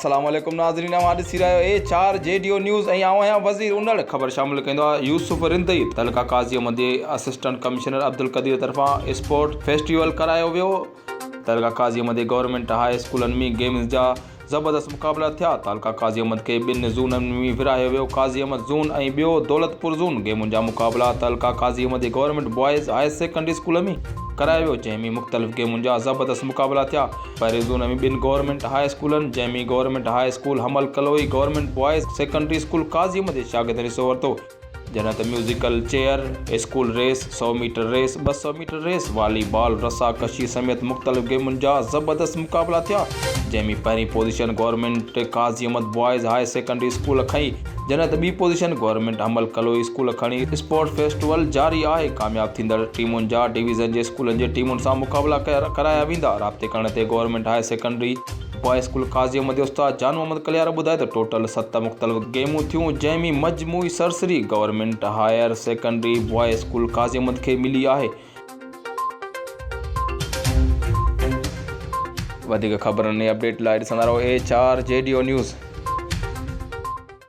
अस्सलाम वालेकुम नाज़रीन, ॾिसी रहियो A4 JDO न्यूज़ ऐं आऊं आहियां वज़ीर उनड़। ख़बर शामिल कंदो आहे यूसुफ रिंदई। तलका काज़ी मदे असिस्टेंट कमिश्नर अब्दुल कदीर तरफ़ां स्पोर्ट फेस्टिवल करायो वियो। तलका काज़ी मदे गवर्नमेंट हाई स्कूलनि में गेम्स जा ज़बरदस्त मुक़ाबला थिया। तालका काज़ी अहमद खे 2 ज़ूननि में विरहायो वियो। काज़ी अहमद ज़ून ऐं ॿियो दौलतपुर ज़ून गेमुनि जा मुक़ाबला तलका Qazi Ahmed government boys higher secondary school में करायो वियो, जंहिंमें मुख़्तलिफ़ गेमुनि जा ज़बरदस्त मुक़ाबला थिया। पहिरें ज़ून में 2 गवर्नमेंट हाई स्कूलनि, जंहिंमें government high school Hamal Kaloi government boys secondary school Qazi Ahmed शागिर्दनि हिसो वरितो। जॾहिं त musical chair, school race, 100 metre race, 200 metre race, volleyball, रस्साकशी समेत मुख़्तलिफ़ गेमुनि जा ज़बरदस्त मुक़ाबला थिया, जंहिंमें पहिरीं position government Qazi Ahmed boys higher secondary school खई, जॾहिं त ॿी position government Hamal Kaloi school खणी। स्पोर्ट फेस्टिवल जारी आहे। कामयाब थींदड़ टीमुनि जा डिवीज़न जे स्कूलनि जे टीमुनि सां मुक़ाबला कराया वेंदा। राब्ते करण ते government higher secondary boys school Qazi Ahmed उस्ताद जान मोहम्मद कलियार ॿुधाए त टोटल 7 मुख़्तलिफ़ गेमूं थियूं, जंहिंमें मजमूई सरसरी government higher secondary boys school Qazi Ahmed खे मिली आहे। वधीक ख़बरनि ऐं अपडेट लाइ ॾिसंदा रहो A4 JDO न्यूज़।